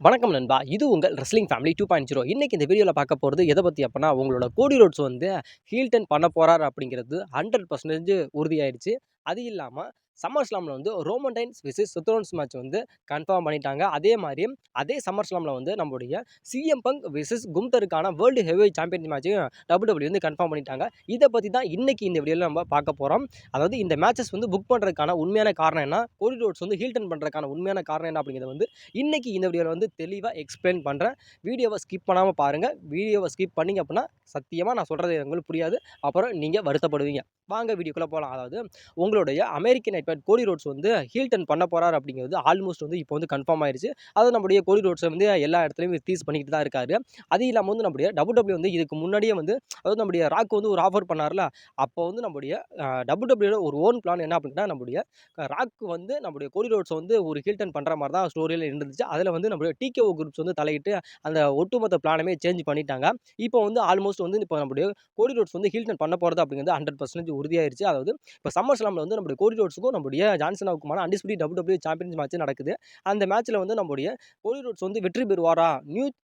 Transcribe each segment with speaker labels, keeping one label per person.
Speaker 1: வணக்கம் நண்பா. இது உங்கள் ரெஸ்லிங் ஃபேமிலி 2.0. இன்னைக்கு இந்த வீடியோல பார்க்க போறது எத பத்தி அப்பன்னா, உங்களோட கோடி ரோட்ஸ் வந்து ஹீல் டர்ன் பண்ண போறாரு அப்படிங்கிறது 100% உறுதியாயிடுச்சு. அது இல்லாம சம்மர் ஸ்லாம்ல வந்து Roman Reigns versus Seth Rollins match வந்து கன்ஃபார்ம் பண்ணிட்டாங்க. அதே மாரி அதே சம்மர் ஸ்லாம்ல வந்து நம்முடைய சிஎம் பங்க் வெர்சஸ் கும்தருக்கான வேர்ல்டு ஹெவிவெயிட் சாம்பியன் மேட்சையும் WWE வந்து கன்ஃபார்ம் பண்ணிட்டாங்க. இத பத்தி தான் இன்னைக்கு இந்த வீடியோல நம்ம பார்க்க போறோம். அதாவது இந்த மேட்சஸ் வந்து புக் பண்றதுக்கான உண்மையான காரணம் என்ன? கோடி ரோட்ஸ் வந்து ஹீல் டர்ன் பண்றதுக்கான உண்மையான காரணம் என்ன அப்படிங்கிறத வந்து இன்னைக்கு இந்த வீடியோல வந்து தெளிவா எக்ஸ்பிளைன் பண்றேன். வீடியோவை ஸ்கிப் பண்ணாம பாருங்க. வீடியோவை ஸ்கிப் பண்ணீங்க அப்படின்னா சத்தியமா நான் சொல்றது உங்களுக்கு புரியாது. அப்புறம் நீங்க வருத்தப்படுவீங்க. வாங்க வீடியோக்குள்ள போலாம். அதாவது உங்களுடைய அமெரிக்கன் நைட்மேர் கோடி ரோட்ஸ் வந்து ஹீல் டர்ன் பண்ண போறாரு அப்படிங்கிறது ஆல்மோஸ்ட் வந்து இப்போ வந்து கன்ஃபார்ம் ஆயிருச்சு. அது நம்முடைய கோடி ரோட்ஸ் வந்து எல்லா இடத்துலயும் டீஸ் பண்ணிட்டு தான் இருக்காரு. அது இல்லாம வந்து நம்முடைய WWE வந்து இதுக்கு முன்னாடியே வந்து அதாவது நம்முடைய ராக் வந்து ஒரு ஆஃபர் பண்ணார்ல. அப்போ வந்து நம்முடைய WWE ஒரு ஓன் பிளான் என்ன அப்படின்னா நம்முடைய ராக் வந்து நம்முடைய கோடி ரோட்ஸ் வந்து ஒரு ஹீல் டர்ன் பண்ற மாதிரி தான் ஸ்டோரியில இருந்துச்சு. அதுல வந்து நம்முடைய டிகேஓ குரூப்ஸ் வந்து தலையிட்டு அந்த ஒட்டுமொத்த பிளானமே சேஞ்ச் பண்ணிட்டாங்க. இப்போ வந்து ஆல்மோஸ்ட் வந்து இப்போ நம்முடைய கோடி ரோட்ஸ் வந்து ஹீல் டர்ன் பண்ண போறது அப்படிங்கிறது 100% உறுதியாயிருச்சு. அதாவது இப்போ சம்மர் ஸ்லாம்ல வந்து நம்முடைய கோடி ரோட்ஸுக்கும் நம்முடைய ஜான்சனாவுக்குமான அன்டிஸ்பியூட்டட் WWE சாம்பியன்ஸ் மேட்ச் நடக்குது. அந்த மேட்ச்ல வந்து நம்முடைய கோடி ரோட்ஸ் வந்து வெற்றி பெறுவாரா?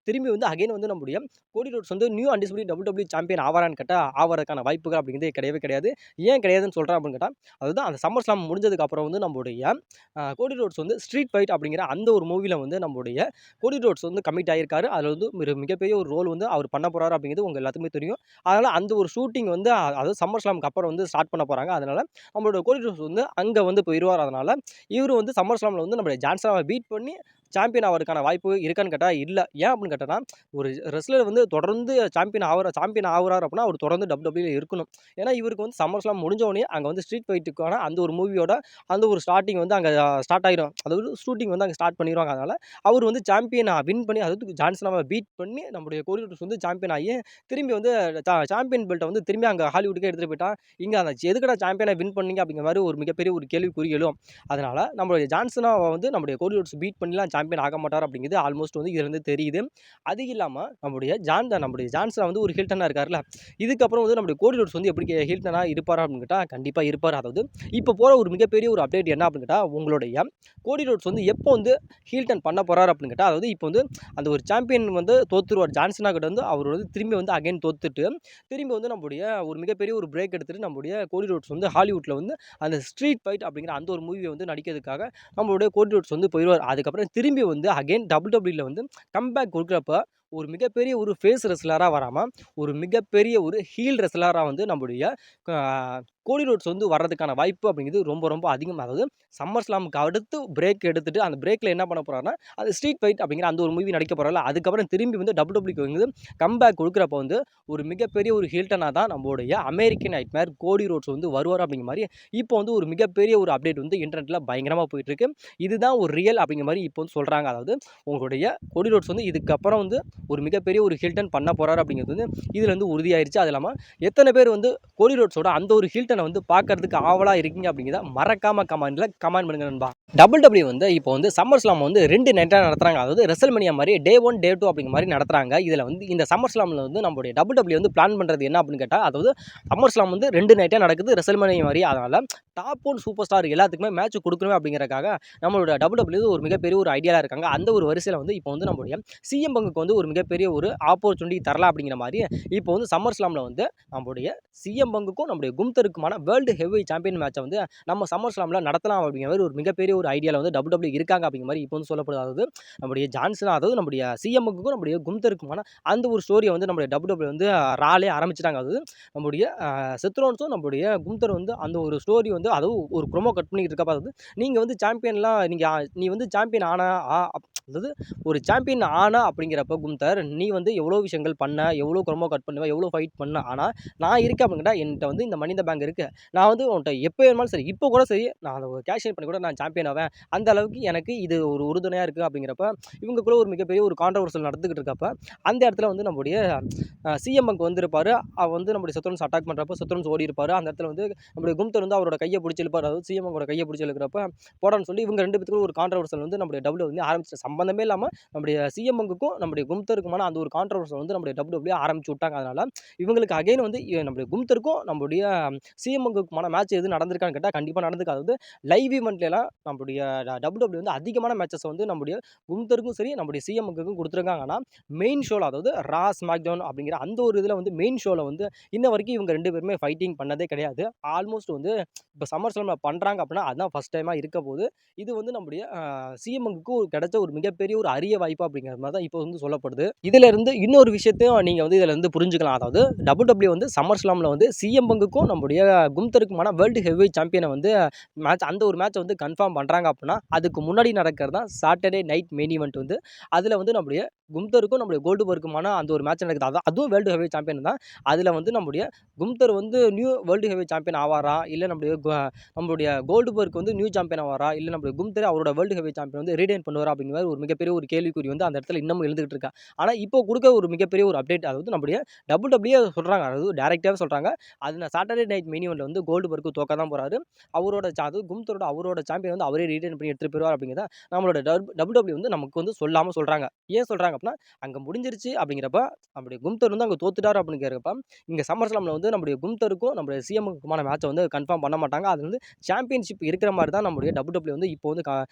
Speaker 1: திரும்பி வந்து அகைன் வந்து நம்முடைய கோடி ரோட்ஸ் வந்து நியூ அன்டிஸ்பியூட்டட் WWE சாம்பியன் ஆவாரான்னு கேட்டா, ஆவறதுக்கான வாய்ப்புகள் அப்படிங்கிறது கிடையவே கிடையாது. ஏன் கிடையாதுன்னு சொல்றேன் அப்படின்னு கேட்டா, அதுதான் அந்த சம்மர் ஸ்லாம் முடிஞ்சதுக்கு அப்புறம் வந்து நம்முடைய கோடி ரோட்ஸ் வந்து ஸ்ட்ரீட் ஃபைட் அப்படிங்கிற அந்த ஒரு மூவில வந்து நம்முடைய கோடி ரோட்ஸ் வந்து கமிட் ஆகியிருக்காரு. அதில் வந்து ஒரு மிகப்பெரிய ஒரு ரோல் வந்து அவர் பண்ண போறாரு அப்படிங்கிறது உங்க எல்லாத்துக்குமே தெரியும். அதனால அந்த ஒரு ஷூட்டிங் வந்து அதாவது சம்மர் ஸ்லாமுக்கு அப்புறம் வந்து ஸ்டார்ட் பண்ண போறாங்க. அதனால நம்மளோட கோடி ரோட்ஸ் வந்து அங்க வந்து போயிருவார். அதனால இவரு வந்து சம்மர் ஸ்லாம்ல வந்து நம்முடைய ஜான்சனாவை பீட் பண்ணி சாம்பியன் ஆவறதுக்கான வாய்ப்பு இருக்கான்னு கேட்டா இல்ல. ஏன் அப்படின்னு கேட்டா, ஒரு ரெஸ்லர் வந்து தொடர்ந்து சாம்பியன் ஆகுறாரு அப்படின்னா அவர் தொடர்ந்து WWE இருக்கணும். ஏன்னா இவருக்கு வந்து சம்மர் ஸ்லாம் முடிஞ்ச உடனே அங்க வந்து ஸ்ட்ரீட் ஃபைட்டுக்கான அந்த ஒரு மூவியோட அந்த ஒரு ஸ்டார்ட்டிங் வந்து அங்க ஸ்டார்ட் ஆயிரும். அதாவது ஷூட்டிங் வந்து அங்க ஸ்டார்ட் பண்ணிருவாங்க. அதனால அவர் வந்து சாம்பியன் வின் பண்ணி அதாவது ஜான்சனாவை பீட் பண்ணி நம்முடைய கோடி ரோட்ஸ் வந்து சாம்பியன் ஆகி திரும்பி வந்து சாம்பியன் பெல்ட்டை வந்து திரும்பி அங்க ஹாலிவுட்டுக்கே எடுத்துட்டு போயிட்டா, இங்க அந்த எதுக்குடா சாம்பியனா வின் பண்ணீங்க அப்படிங்கிற மாதிரி ஒரு மிகப்பெரிய ஒரு கேள்விக்குறி எழும். அதனால நம்மளுடைய ஜான்சனாவை வந்து நம்முடைய கோடி ரோட்ஸ் பீட் பண்ணிலாம் சாம்பியன் ஆக மாட்டார் அப்படிங்கிறது ஆல்மோஸ்ட் வந்து இதுல இருந்து தெரியுது. அது இல்லாம நம்முடைய ஜான்சனா வந்து ஒரு ஹில்டனா இருக்காருல்ல. இதுக்கப்புறம் வந்து நம்முடைய கோடி ரோட்ஸ் வந்து எப்படி ஹில்டனா இருப்பாரா அப்படின்னு கேட்டா கண்டிப்பா இருப்பார். அதாவது இப்போ போற ஒரு மிகப்பெரிய ஒரு அப்டேட் என்ன அப்படின்னு கேட்டா, உங்களுடைய கோடி ரோட்ஸ் வந்து எப்போ வந்து ஹீல் டர்ன் பண்ண போறாரு அப்படின்னு கேட்டா, அதாவது இப்போ வந்து அந்த ஒரு சாம்பியன் வந்து தோத்துருவார். ஜான்சனா கிட்ட வந்து அவர் வந்து திரும்பி வந்து அகைன் தோத்துட்டு திரும்பி வந்து நம்முடைய ஒரு மிகப்பெரிய ஒரு பிரேக் எடுத்துட்டு நம்முடைய கோடி ரோட்ஸ் வந்து ஹாலிவுட்ல வந்து அந்த ஸ்ட்ரீட் ஃபைட் அப்படிங்கிற அந்த ஒரு மூவியை வந்து நடிக்கிறதுக்காக நம்மளுடைய கோடி ரோட்ஸ் வந்து போயிடுவார். அதுக்கப்புறம் திரும்பி வந்து அகைன் WWE வந்து கம்பேக் கொடுக்குறப்ப ஒரு மிகப்பெரிய ஒரு ஃபேஸ் ரெஸ்லரா வராம ஒரு மிகப்பெரிய ஒரு ஹீல் ரெஸ்லரா வந்து நம்முடைய கோடி ரோட்ஸ் வந்து வர்றதுக்கான வாய்ப்பு அப்படிங்கிறது ரொம்ப ரொம்ப அதிகம். அதாவது சம்மர் ஸ்லாமுக்கு அடுத்து பிரேக் எடுத்துட்டு அந்த பிரேக்ல என்ன பண்ண போறாருன்னா அது ஸ்ட்ரீட் ஃபைட் அப்படிங்கிற அந்த ஒரு மூவி நடிக்க போறாரு. அதுக்கப்புறம் திரும்பி வந்து WWE வந்து கம்பேக் கொடுக்குறப்ப வந்து ஒரு மிகப்பெரிய ஒரு ஹில்டனா தான் நம்மளுடைய அமெரிக்கன் நைட்மேர் கோடி ரோட்ஸ் வந்து வருவார் அப்படிங்கிற மாதிரி இப்போ வந்து ஒரு மிகப்பெரிய ஒரு அப்டேட் வந்து இன்டர்நெட்ல பயங்கரமா போயிட்டு இருக்கு. இதுதான் ஒரு ரியல் அப்படிங்கிற மாதிரி இப்போ வந்து சொல்றாங்க. அதாவது உங்களுடைய கோடி ரோட்ஸ் வந்து இதுக்கப்புறம் வந்து ஒரு மிகப்பெரிய ஒரு ஹில்டன் பண்ண போறாரு அப்படிங்கிறது வந்து இதுல வந்து உறுதியாயிருச்சு. அது இல்லாம எத்தனை பேர் வந்து கோடி ரோட்ஸோட அந்த ஒரு ஹில்டனை வந்து பார்க்கறதுக்கு ஆவலா இருக்கீங்க அப்படிங்கிறத மறக்காம கமெண்ட்ல கமெண்ட் பண்ணுங்க நண்பா. WWE வந்து இப்போ வந்து சம்மர் ஸ்லாம் வந்து 2 நைட்டா நடத்துறாங்க. அதாவது ரெசல்மேனியா மாதிரி டே 1 டே 2 அப்படிங்கிற மாதிரி நடத்துறாங்க. இதுல வந்து இந்த சம்மர் ஸ்லாம்ல வந்து நம்மளுடைய WWE வந்து பிளான் பண்றது என்ன அப்படின்னு கேட்டா, அதாவது சம்மர் ஸ்லாம் வந்து 2 நைட்டா நடக்குது ரெசல்மேனியா மாதிரி. அதனால டாப் 1 சூப்பர் ஸ்டார் எல்லாத்துக்குமே மேட்ச் கொடுக்கணும் அப்படிங்கறதுக்காக நம்மளோட WWE ஒரு மிகப்பெரிய ஒரு ஐடியால இருக்காங்க. அந்த ஒரு வரிசையில வந்து இப்போ வந்து நம்மளுடைய சிஎம் பங்குக்கு வந்து ஒரு மிகப்பெரிய ஒரு ஆப்பர்ச்சுனிட்டி தரலாம் அப்படிங்கிற மாதிரி இப்போ வந்து சம்மர் ஸ்லாம்ல வந்து நம்மளுடைய சிஎம் பங்குக்கும் நம்முடைய கும்தருக்குமான வேர்ல்டு ஹெவி சாம்பியன் மேட்சை வந்து நம்ம சம்மர் ஸ்லாம்ல நடத்தலாம் அப்படிங்கிற மாதிரி ஒரு மிகப்பெரிய ஒரு ஐடியாவில் வந்து WWE இருக்காங்க அப்படிங்கிற மாதிரி இப்போ வந்து சொல்லப்படுது. அதாவது நம்முடைய ஜான்சனா அதாவது நம்முடைய சிஎம் பங்குக்கும் நம்முடைய கும்தருக்குமான அந்த ஒரு ஸ்டோரியை வந்து நம்முடைய WWE வந்து ராலே ஆரம்பிச்சிட்டாங்க. அதாவது நம்முடைய செத்ரோன்ஸும் நம்முடைய கும்தர் வந்து அந்த ஒரு ஸ்டோரி வந்து அதுவும் ஒரு ப்ரோமோ கட் பண்ணிட்டு இருக்கப்ப அதாவது நீங்க வந்து சாம்பியன்லாம் நீ வந்து சாம்பியன் ஆனா அதாவது ஒரு சாம்பியன் ஆனா அப்படிங்கிறப்ப கும்தர் நீ வந்து எவ்வளோ விஷயங்கள் பண்ண, எவ்வளோ ப்ரோமோ கட் பண்ணுவ, எவ்வளோ ஃபைட் பண்ண. ஆனால் நான் இருக்கேன் அப்படின்னா என்கிட்ட வந்து இந்த மணி இந்த பேங்க் இருக்கு. நான் வந்து உன்கிட்ட எப்போ வேணுமாலும் சரி இப்போ கூட சரி நான் அதை கேஷ் பண்ணி கூட நான் சாம்பியன் ஆவேன். அந்த அளவுக்கு எனக்கு இது ஒரு உறுதுணையாக இருக்குது அப்படிங்கிறப்ப இவங்களுக்குள்ள ஒரு மிகப்பெரிய ஒரு கான்ட்ரவர்சல் நடந்துகிட்டு இருக்கப்ப அந்த இடத்துல வந்து நம்முடைய சிஎம் பங்க் வந்திருப்பாரு. அவர் வந்து நம்முடைய செத்ரோன்ஸ் அட்டாக் பண்ணுறப்ப செத்ரோன்ஸ் ஓடி இருப்பாரு. அந்த இடத்துல வந்து நம்முடைய கும்தர் வந்து அவரோட கையை பிடிச்சி இழுப்பார். அதாவது சிஎம் பங்கோட கையை பிடிச்சி இழுக்கிறப்ப போடான்னு சொல்லி இவங்க 2 பேத்துக்கும் ஒரு கான்ட்ரவர்சல் வந்து நம்முடைய டபுள்யூ வந்து ஆரம்பிச்சு சம்பந்தமே இல்லாமல் நம்முடைய சிஎம் பங்குக்கும் நம்முடைய கும்தருக்குமான அந்த ஒரு கான்ட்ரவர்சல் வந்து நம்முடைய WWE ஆரம்பிச்சு விட்டாங்க. அதனால இவங்களுக்கு அகைன் வந்து நம்முடைய கும்தருக்கும் நம்முடைய சிஎம்முக்குமான மேட்ச் எதுவும் நடந்திருக்கான்னு கேட்டால் கண்டிப்பாக நடந்திருக்கு. அதாவது லைவ் ஈவெண்ட்லலாம் நம்முடைய WWE வந்து அதிகமான மேட்சஸ் வந்து நம்முடைய கும்தருக்கும் சரி, நம்முடைய சிஎம்முக்கும் குடுத்துருக்காங்க. ஆனா, மெயின் ஷோல அதாவது ஸ்மாக் டவுன் அப்படிங்கிற அந்த ஒரு இதில வந்து மெயின் ஷோல வந்து இன்ன வரைக்கும் இவங்க 2 பேருமே ஃபைட்டிங் பண்ணதே கிடையாது. ஆல்மோஸ்ட் வந்து இப்ப சம்மர் ஸ்லாம்ல பண்றாங்க அப்படின்னா, அதுதான் ஃபர்ஸ்ட் டைமா இருக்க போது. இது வந்து நம்முடைய சிஎம்முக்கு கிடைச்ச ஒரு மிகப்பெரிய ஒரு அரிய வாய்ப்பு அப்படிங்கிற மாரி தான் இப்போ வந்து சொல்லப்படுது. இதிலிருந்து இன்னொரு விஷயத்தையும் நீங்க வந்து இதில இருந்து புரிஞ்சுக்கலாம். அதாவது WWE வந்து சம்மர் ஸ்லாம்ல வந்து சிஎம் பங்குக்கும் நம்முடைய கும்தருக்குமான வேர்ல்டு ஹெவிவெயிட் சாம்பியனை வந்து அந்த ஒரு மேட்ச வந்து கன்ஃபார்ம் பண்றாங்க அப்படின்னா, அதுக்கு முன்னாடி நடக்கிறது தான் சாட்டர்டே நைட் மெயின் ஈவென்ட் வந்து. அதில வந்து நம்முடைய கும்தருக்கும் நம்முடைய கோல்ட்பர்க்குமான அந்த ஒரு மேட்ச் நடக்குது. அதுவும் வேர்ல்டு ஹெவிவெயிட் சாம்பியன் தான். அதில வந்து நம்முடைய கும்தர் வந்து நியூ வேர்ல்டு ஹெவிவெயிட் சாம்பியன் ஆவாரா? இல்ல நம்மளுடைய கோல்ட்பர்க் வந்து நியூ சாம்பியன் ஆவாரா? இல்ல நம்முடைய கும்தர் அவரோட வேர்ல்டு ஹெவிவெயிட் சாம்பியன் வந்து ரீடெயின் பண்ணுவாரா? அப்படிங்கிற மாரி ஒரு மிகப்பெரிய ஒரு கேள்விக்குறி வந்து அந்த இடத்துல இன்னமும் எழுந்துகிட்டு இருக்கா. ஆனா, இப்போ குடுக்க ஒரு மிகப்பெரிய ஒரு அப்டேட் அதாவது நம்முடைய WWE சொல்றாங்க. அதாவது டைரக்ட்டாவே சொல்றாங்க. அது சாட்டர்டே நைட் மெயின் ஈவென்ட்ல வந்து கோல்ட்பர்க் தோக்க தான் போறாரு. அதாவது கும்தரோட அவரோட சாம்பியன் வந்து அவரே ரீடெயின் பண்ணி எடுத்துட்டு போயிருவார் அப்படிங்கிறத நம்மளோட WWE வந்து நமக்கு வந்து சொல்லாம சொல்றாங்க. ஏன் சொல்றாங்க அப்படின்னா, அங்க முடிஞ்சிருச்சு அப்படிங்கிறப்ப நம்முடைய கும்தர் வந்து அங்க தோத்துட்டாரு அப்படிங்கிறப்ப, இங்க சம்மர் ஸ்லாம்ல வந்து நம்முடைய கும்தருக்கும் நம்முடைய சிஎம்முக்குமான மேட்ச வந்து கன்ஃபார்ம் பண்ண மாட்டாங்க. அது வந்து சாம்பியன்ஷிப் இருக்கிற மாரி தான் நம்முடைய WWE வந்து இப்போ வந்து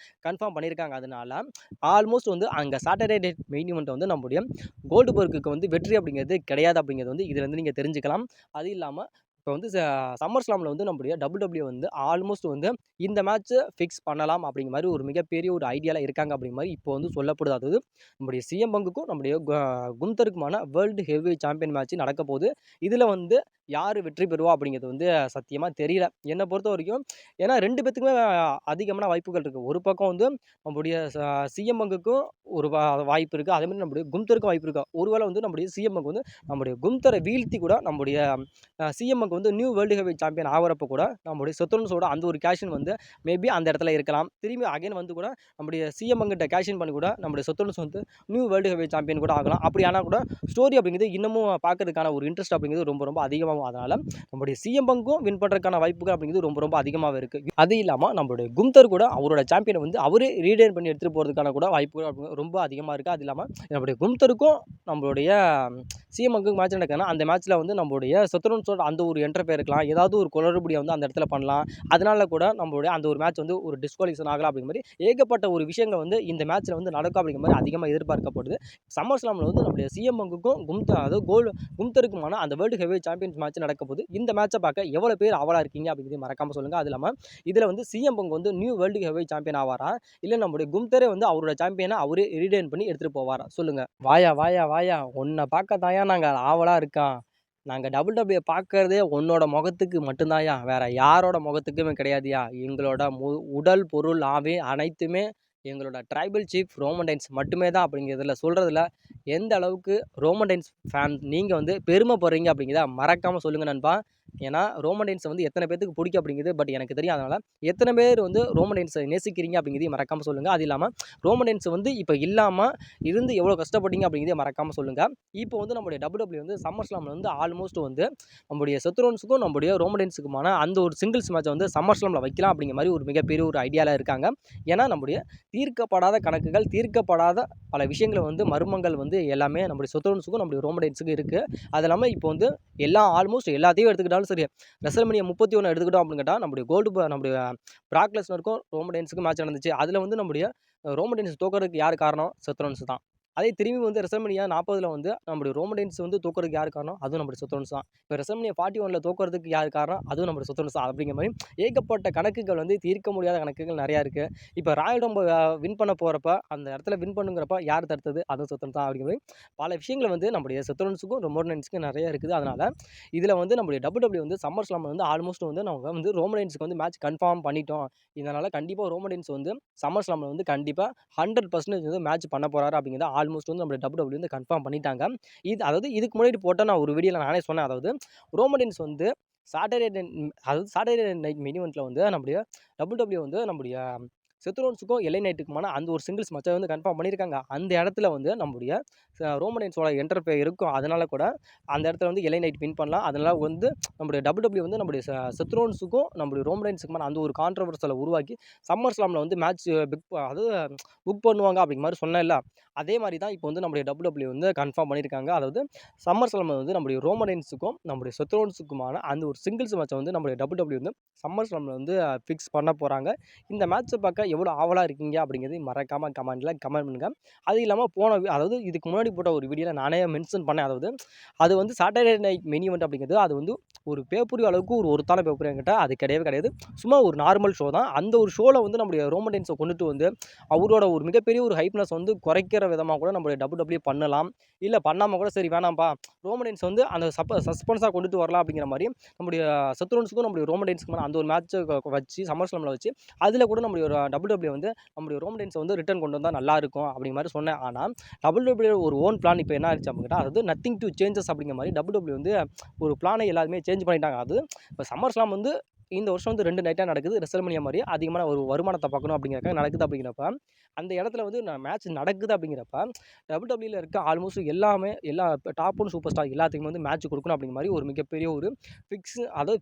Speaker 1: கன்ஃபார்ம் பண்ணியிருக்காங்க. அதனால ஆல்மோஸ்ட் வந்து அங்க சாட்டர்டே நைட் மெயின் ஈவென்ட் வந்து நம்முடைய கோல்ட்பர்க்குக்கு வந்து வெற்றி அப்படிங்கிறது கிடையாது அப்படிங்கிறது வந்து இதுல இருந்து நீங்க தெரிஞ்சுக்கலாம். அது இல்லாம இப்போ வந்து சம்மர் ஸ்லாம்ல வந்து நம்முடைய WWE வந்து ஆல்மோஸ்ட் வந்து இந்த மேட்ச்ச ஃபிக்ஸ் பண்ணலாம் அப்படிங்கிற மாரி ஒரு மிகப்பெரிய ஒரு ஐடியால இருக்காங்க அப்படிங்கிற மாரி இப்போ வந்து சொல்லப்படுது. அதாவது நம்முடைய சிஎம் பங்குக்கும் நம்முடைய கும்தருக்குமான வேர்ல்டு ஹெவிவெயிட் சாம்பியன் மேட்ச் நடக்க போகுது. இதுல வந்து யாரு வெற்றி பெறுவா அப்படிங்கிறது வந்து சத்தியமா தெரியல. என்ன பொறுத்தவரைக்கும் ஏன்னா 2 பேத்துக்குமே அதிகமான வாய்ப்புகள் இருக்கு. ஒரு பக்கம் வந்து நம்முடைய சிஎம் பங்குக்கும் ஒரு வாய்ப்பு இருக்கு. அதே மாரி நம்முடைய கும்தருக்கும் வாய்ப்பு இருக்கு. ஒருவேளை வந்து நம்முடைய சிஎம் பங்க் வந்து நம்முடைய கும்தரை வீழ்த்தி கூட நம்முடைய சிஎம்முக்கு வந்து நியூ வேர்ல்டு ஹெவிவெயிட் சாம்பியன் ஆகுறப்ப கூட நம்முடைய செத்தோன்ஸோட அந்த ஒரு கேஷ் வந்து மேபி அந்த இடத்துல இருக்கலாம். திரும்பி அகைன் வந்து கூட நம்முடைய சிஎம் கிட்ட கேஷ் பண்ணி கூட நம்முடைய செத்தோன்ஸ் வந்து நியூ வேர்ல்டு ஹெவிவெயிட் சாம்பியன் கூட ஆகலாம். அப்படி ஆனா கூட ஸ்டோரி அப்படிங்கிறது இன்னமும் பார்க்கறதுக்கான ஒரு இன்ட்ரெஸ்ட் அப்படிங்கிறது ரொம்ப ரொம்ப அதிகமாகும். அதனால நம்முடைய சிஎம் பங்கும் வின் பண்றதுக்கான வாய்ப்புகள் அப்படிங்கிறது ரொம்ப ரொம்ப அதிகமாவே இருக்கு. அது இல்லாம நம்முடைய கும்தர் கூட அவரோட சாம்பியனை வந்து அவரே ரீடைன் பண்ணி எடுத்துட்டு போறதுக்கான கூட வாய்ப்புகள் அப்படிங்கிறது ரொம்ப அதிகமா இருக்கு. அது இல்லாம நம்முடைய கும்தருக்கும் நம்மளுடைய சிஎம்முக்கு மேட்ச் நடக்குதுன்னா அந்த மேட்ச்ல வந்து நம்மளுடைய செத்தோன்ஸோட அந்த ஒரு என்டர்ஃபியர் இருக்கலாம். ஏதாவது ஒரு குளறுபடியை வந்து அந்த இடத்துல பண்ணலாம். அதனால கூட நம்மளுடைய அந்த ஒரு மேட்ச் வந்து ஒரு டிஸ்குவாலிஃபிகேஷன் ஆகலாம் அப்படிங்கிற மாரி ஏகப்பட்ட ஒரு விஷயங்கள் வந்து இந்த மேட்ச்ல வந்து நடக்கும் அப்படிங்கிற மாரி அதிகமா எதிர்பார்க்கப்படுது. சம்மர் ஸ்லாம்ல வந்து நம்முடைய சிஎம் பங்குக்கும் அதாவது கும்தருக்குமான அந்த வேர்ல்டு ஹெவிவெயிட் சாம்பியன்ஸ் மேட்ச் நடக்க போகுது. இந்த மேட்சை பார்க்க எவ்வளோ பேர் ஆவலா இருக்கீங்க அப்படிங்கிறத மறக்காம சொல்லுங்க. அது இல்லாம இதுல வந்து சிஎம் பங்கு வந்து நியூ வேர்ல்டு ஹெவிவெயிட் சாம்பியன் ஆவாரா? இல்ல நம்முடைய கும்தரே வந்து அவரோட சாம்பியனை அவரே ரீடைன் பண்ணி எடுத்துட்டு போவாரா? சொல்லுங்க. வாயா வாயா வாயா உன்னை பார்க்க தாயா நாங்க ஆவலா இருக்கோம். நாங்க WWE பார்க்கறதே உன்னோட முகத்துக்கு மட்டும் தான்யா. வேற யாரோட முகத்துக்குமே கிடையாதுயா. எங்களோட உடல், பொருள், ஆவி அனைத்துமே எங்களோட ட்ரைபல் சீஃப் ரோமன் ரெயின்ஸ் மட்டுமே தான் அப்படிங்கிறதுல சொல்றதுல எந்த அளவுக்கு ரோமன் ரெயின்ஸ் ஃபேன் நீங்க வந்து பெருமைப்படுறீங்க அப்படிங்கிறத மறக்காம சொல்லுங்க நண்பா. ஏன்னா ரோமன் ரெயின்ஸை வந்து எத்தனை பேத்துக்கு பிடிக்கும் அப்படிங்கிறது பட் எனக்கு தெரியும். அதனால எத்தனை பேர் வந்து ரோமன் ரெயின்ஸை நேசிக்கிறீங்க அப்படிங்கிறதையும் மறக்காம சொல்லுங்க. அது இல்லாம ரோமன் ரெயின்ஸ் வந்து இப்போ இல்லாம இருந்து எவ்வளோ கஷ்டப்பட்டீங்க அப்படிங்கிறதையும் மறக்காம சொல்லுங்க. இப்போ வந்து நம்முடைய WWE வந்து சம்மர் ஸ்லாம்ல வந்து ஆல்மோஸ்ட் வந்து நம்முடைய செத்ரோன்ஸுக்கும் நம்முடைய ரோமன் ரெயின்ஸுக்குமான அந்த ஒரு சிங்கிள்ஸ் மேட்சை வந்து சம்மர் ஸ்லாம்ல வைக்கலாம் அப்படிங்கிற மாதிரி ஒரு மிகப்பெரிய ஒரு ஐடியால இருக்காங்க. ஏன்னா நம்முடைய தீர்க்கப்படாத கணக்குகள், தீர்க்கப்படாத பல விஷயங்கள் வந்து மர்மங்கள் வந்து எல்லாமே நம்முடைய செத்ரோன்ஸுக்கும் நம்முடைய ரோமன் ரெயின்ஸுக்கும் இருக்கு. அது இல்லாம இப்போ வந்து ஆல்மோஸ்ட் எல்லாத்தையும் எடுத்துக்கிட்டாலும் சரி, ரெசல்மனியா 31 எடுத்துக்கிட்டோம் அப்படின்னு கேட்டா நம்முடைய பிராக் லெஸ்னருக்கும் ரோமன் ரெயின்ஸுக்கும் மேட்ச் நடந்துச்சு. அதுல வந்து நம்முடைய ரோமன் ரெயின்ஸ் தோக்கறதுக்கு யார் காரணம்? செத்ரோன்ஸ் தான். அதே திரும்பி வந்து ரெசல்மனியா 40ல வந்து நம்முடைய ரோமன் ரெயின்ஸ் வந்து தோக்கறதுக்கு யார் காரணம்? அதுவும் நம்முடைய செத்ரோன்ஸ் தான். இப்போ ரெசல்மனியா 41ல தோக்கறதுக்கு யார் காரணம்? அதுவும் நம்முடைய செத்ரோன்ஸ் தான். அப்படிங்கிற மாரி ஏகப்பட்ட கணக்குகள் வந்து தீர்க்க முடியாத கணக்குகள் நெறையா இருக்கு. இப்போ ராயல் ரம்பிள் வின் பண்ண போறப்ப, அந்த இடத்துல வின் பண்ணுங்கிறப்ப யார் தடுத்தது? அதுவும் செத்ரோன்ஸ் தான். அப்படிங்கிற மாரி பல விஷயங்கள் வந்து நம்முடைய செத்ரோன்ஸுக்கும் ரோமன் ரெயின்ஸுக்கும் நெறைய இருக்குது. அதனால இதுல வந்து நம்முடைய WWE வந்து சம்மர் ஸ்லாம்ல வந்து ஆல்மோஸ்ட் வந்து நாங்க வந்து ரோமன் ரெயின்ஸ்க்கு வந்து மேட்ச் கன்ஃபார்ம் பண்ணிட்டோம். இதனால கண்டிப்பா ரோமன் ரெயின்ஸ் வந்து சம்மர் ஸ்லாம்ல வந்து கண்டிப்பா 100% வந்து மேட்ச் பண்ண போறாரு அப்படிங்கிறத ஆல்மோஸ்ட் வந்து நம்முடைய WWE வந்து கன்ஃபார்ம் பண்ணிட்டாங்க. அதாவது இதுக்கு முன்னாடி போட்ட நான் ஒரு வீடியோல நானே சொன்னேன். அதாவது ரோமன் ரெயின்ஸ் வந்து சாட்டர்டே நைட் மெயின் ஈவென்ட்ல வந்து நம்முடைய WWE வந்து நம்முடைய செத்ரோன்ஸுக்கும் எல்ஐ நைட்டுக்குமான அந்த ஒரு சிங்கிள்ஸ் மேட்சை வந்து கன்ஃபார்ம் பண்ணியிருக்காங்க. அந்த இடத்துல வந்து நம்முடைய ரோமன் ரெயின்ஸோட என்டர்ஃபே இருக்கும். அதனால கூட அந்த இடத்துல வந்து எல்ஐ நைட் வின் பண்ணலாம். அதனால வந்து நம்முடைய WWE வந்து நம்முடைய செத்ரோன்ஸுக்கும் நம்முடைய ரோமன் ரெயின்ஸுக்குமான அந்த ஒரு கான்ட்ரோவர்சியலை உருவாக்கி சம்மர் ஸ்லாமில் வந்து மேட்ச் புக் பண்ணுவாங்க அப்படிங்கிற மாதிரி சொன்னேன்ல. அதே மாதிரி தான் இப்போ வந்து நம்முடைய WWE வந்து கன்ஃபார்ம் பண்ணியிருக்காங்க. அதாவது சம்மர் ஸ்லாமில் வந்து நம்முடைய ரோமன் ரெயின்ஸுக்கும் நம்முடைய செத்ரோன்ஸுக்குமான அந்த ஒரு சிங்கிள்ஸ் மேட்சை வந்து நம்முடைய WWE வந்து சம்மர் ஸ்லாமில் வந்து ஃபிக்ஸ் பண்ண போகிறாங்க. இந்த மேட்ச்சை பார்க்க எவ்வளோ ஆவலாக இருக்கீங்க அப்படிங்கிறது மறக்காமல் கமெண்ட்டில் கமெண்ட் பண்ணுங்கள். அது இல்லாமல் அதாவது இதுக்கு முன்னாடி போட்ட ஒரு வீடியோவில் நானே மென்ஷன் பண்ணேன். அதாவது அது வந்து சாட்டர்டே நைட் மெயின் ஈவெண்ட் அப்படிங்கிறது அது வந்து ஒரு பேப்பரி அளவுக்கு ஒரு ஒருத்தான பேப்பரி என்கிட்ட அது கிடையவே கிடையாது. சும்மா ஒரு நார்மல் ஷோ தான். அந்த ஒரு ஷோவில் வந்து நம்முடைய ரோமன் ரெயின்ஸை கொண்டுட்டு வந்து அவரோட ஒரு மிகப்பெரிய ஒரு ஹைப்னஸ் வந்து குறைக்கிற விதமாக கூட நம்மளுடைய WWE பண்ணலாம். இல்லை பண்ணாமல் கூட சரி வேணாம்ப்பா, ரோமன் ரெயின்ஸ் வந்து அந்த சஸ்பென்ஸாக கொண்டுட்டு வரலாம் அப்படிங்கிற மாதிரி நம்முடைய செத்ரோன்ஸுக்கும் நம்முடைய ரோமன் ரெயின்ஸுக்கும் அந்த ஒரு மேட்ச்சை வச்சு சம்மர் ஸ்லாமில் வச்சு அதில் கூட நம்முடைய WWE வந்து நம்முடைய ரோமன் ரெயின்ஸை வந்து ரிட்டர்ன் கொண்டு வந்தால் நல்லாயிருக்கும் அப்படிங்கிற மாதிரி சொன்னேன். ஆனால் WWE ஒரு ஓன் பிளான் இப்போ என்ன ஆயிடுச்சு அப்படின்னா, அதாவது நத்திங் டு சேஞ்சஸ் அப்படிங்கிற மாதிரி WWE வந்து ஒரு பிளானை எல்லாருமே சேஞ்ச் பண்ணிட்டாங்க. அது இப்போ சம்மர் ஸ்லாம் வந்து இந்த வருஷம் வந்து 2 நைட்டாக நடக்குது. ரெசல்மனியா மாதிரி அதிகமான ஒரு வருமானத்தை பார்க்கணும் அப்படிங்கிறக்காக நடக்குது. அப்படிங்கிறப்ப அந்த இடத்துல வந்து மேட்ச் நடக்குது அப்படிங்கிறப்ப WWEல இருக்க ஆல்மோஸ்ட் எல்லா டாப் 1 சூப்பர் ஸ்டார் எல்லாத்துக்குமே வந்து மேட்ச் கொடுக்கணும் அப்படிங்கிற மாதிரி ஒரு மிகப்பெரிய ஒரு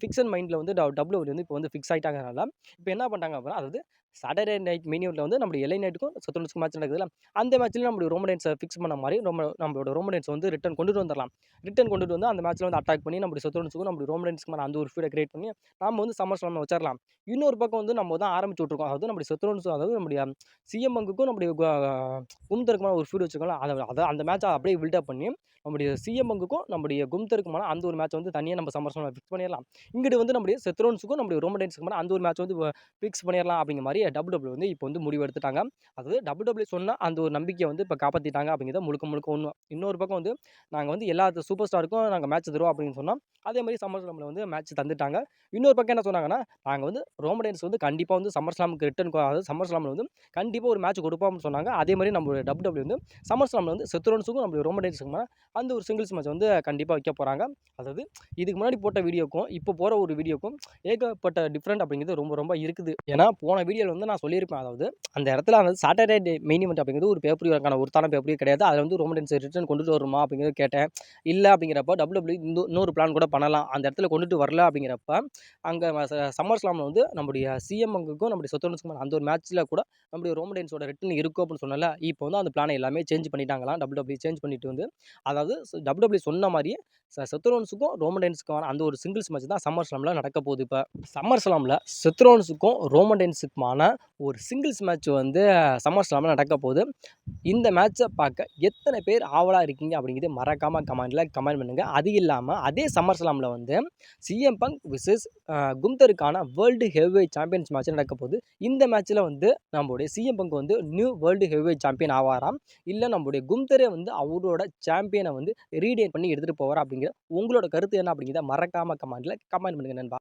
Speaker 1: ஃபிக்ஸட் மைண்டில் வந்து WWE வந்து இப்போ வந்து ஃபிக்ஸ் ஆகிட்டாங்கனால இப்போ என்ன பண்ணிட்டாங்க அப்படின்னா, அதாவது சாட்டர்டே நைட் மெயின் ஈவெண்ட்ல வந்து நம்முடைய எல்ஐ நைட்டுக்கும் செத்ரோன்ஸுக்கும் மேட்ச் நடக்குதுல்ல, அந்த மேட்ச்ல நம்மளுடைய ரோமன் ரெயின்ஸை ஃபிக்ஸ் பண்ண மாதிரி நம்மளோட ரோமன் ரெயின்ஸ் வந்து ரிட்டர்ன் கொண்டுட்டு வந்துடலாம். ரிட்டர்ன் கொண்டுட்டு வந்து அந்த மேட்ச்ல வந்து அட்டாக் பண்ணி நம்முடைய செத்ரோன்ஸுக்கும் நம்முடைய ரோமன் ரெயின்ஸ்க்குமான அந்த ஒரு ஃபீடை கிரியேட் பண்ணி நாம வந்து சம்மர் ஸ்லாம்ல வச்சிடலாம். இன்னொரு பக்கம் வந்து நம்ம தான் ஆரம்பிச்சு விட்டுருக்கோம். அதாவது நம்முடைய செத்ரோன்ஸ், அதாவது நம்முடைய சிஎம் பங்குக்கும் நம்முடைய கும்தருக்குமான ஒரு ஃபீட் வச்சுருக்கோம்ல, அதை அந்த மேட்சை அப்படியே பில்டப் பண்ணி நம்முடைய சிஎம் பங்குக்கும் நம்முடைய கும்தருக்குமான அந்த ஒரு மேட்ச் வந்து தனியாக நம்ம சம்மர் ஸ்லாம்ல ஃபிக்ஸ் பண்ணிடலாம். இங்கிட்டு வந்து நம்முடைய செத்ரோன்ஸுக்கும் நம்முடைய ரோமன் ரெயின்ஸ்க்குமான அந்த ஒரு மேட்ச் வந்து ஃபிக்ஸ் பண்ணிடலாம் அப்படிங்கிற மாதிரி WWE வந்து இப்போ வந்து முடிவு எடுத்துட்டாங்க. அதாவது WWE சொன்ன அந்த ஒரு நம்பிக்கையை வந்து இப்போ காப்பாற்றிட்டாங்க அப்படிங்கிறத முழுக்க உண்மை. இன்னொரு பக்கம் வந்து நாங்கள் வந்து எல்லா சூப்பர் ஸ்டாருக்கும் நாங்கள் மேட்ச் தருவோம் அப்படின்னு சொன்னோம். அதே மாதிரி சம்மர் ஸ்லாமில் வந்து மேட்ச் தந்துட்டாங்க. இன்னொரு பக்கம் என்ன சொன்னாங்கன்னா, நாங்கள் வந்து ரோமன் ரெயின்ஸ் வந்து கண்டிப்பாக வந்து சம்மர் ஸ்லாமுக்கு அதாவது சம்மர் ஸ்லாமில் வந்து கண்டிப்பாக ஒரு மேட்ச் கொடுப்போம்னு சொன்னாங்க. அதே மாதிரி நம்மளுடைய WWE வந்து சம்மர் ஸ்லாமில் வந்து செத்ரோன்ஸுக்கும் நம்மளுடைய ரோமன் ரெயின்ஸுக்குமான அந்த ஒரு சிங்கிள்ஸ் மேட்ச் வந்து கண்டிப்பாக வைக்க போகிறாங்க. அதாவது இதுக்கு முன்னாடி போட்ட வீடியோக்கும் இப்போ போகிற ஒரு வீடியோக்கும் ஏகப்பட்ட டிஃப்ரெண்ட் அப்படிங்கிறது ரொம்ப இருக்குது. ஏன்னா போன வீடியோவில் வந்து நான் சொல்லியிருப்பேன், அதாவது அந்த இடத்துல வந்து சாட்டர்டே மெயின் ஈவெண்ட் அப்படிங்கிறது ஒரு பேப்பரிக்கான ஒருத்தான பேப்பரியே கிடையாது. அதில் வந்து ரோமன் ரெயின்ஸ் ரிட்டர்ன் கொண்டுட்டு வருமா அப்படிங்கிறது கேட்டேன். இல்லை அப்படிங்கிறப்ப WWE இன்னொரு பிளான் கூட பண்ணலாம். அந்த இடத்துல கொண்டுட்டு வரல அப்படிங்கிறப்ப அங்கே சம்மர் ஸ்லாமில் வந்து நம்முடைய சிஎம் பங்குக்கும் நம்முடைய செத்ரோன்ஸுக்கும் அந்த ஒரு மேட்ச்சில் கூட நம்முடைய ரோமன் ரெயின்ஸோட ரிட்டர்ன் இருக்கும் அப்படின்னு சொன்னால, இப்போ வந்து அந்த பிளானை எல்லாமே சேஞ்ச் பண்ணிட்டாங்களாம். WWE சேஞ்ச் பண்ணிட்டு வந்து அதாவது WWE சொன்ன மாதிரியே செத்ரோன்ஸுக்கும் ரோமன் ரெயின்ஸுக்கான அந்த ஒரு சிங்கிள்ஸ் மேட்ச் தான் சம்மர் ஸ்லாமில் நடக்க போகுது. இப்போ சம்மர் ஸ்லாமில் செத்ரோன்ஸுக்கும் ரோமன் ரெயின்ஸுக்குமான ஒரு சிங்கிள்ஸ் மேட்ச் வந்து சம்மர் ஸ்லாமில் நடக்க போகுது. இந்த மேட்சை பார்க்க எத்தனை பேர் ஆவலாக இருக்கீங்க அப்படிங்கிறது மறக்காமல் கமெண்ட்டில் கமெண்ட் பண்ணுங்கள். அது இல்லாமல் அதே சம்மர் ஸ்லாமில் வந்து சிஎம் பங்க் விசஸ் கும்தருக்கான வேர்ல்டு ஹெவிவெயிட் சாம்பியன்ஸ் மேட்ச் நடக்க போகுது. இந்த மேட்ச்சில் வந்து நம்மளுடைய சிஎம் பங்க் வந்து நியூ வேர்ல்டு ஹெவிவெயிட் சாம்பியன் ஆவாராம், இல்லை நம்மளுடைய கும்தரே வந்து அவரோட சாம்பியனை வந்து ரீடேட் பண்ணி எடுத்துகிட்டு போவார் அப்படிங்கிற உங்களோட கருத்து என்ன அப்படிங்கிறத மறக்காமல் கமெண்ட்டில் கமெண்ட் பண்ணுங்கள் நண்பா.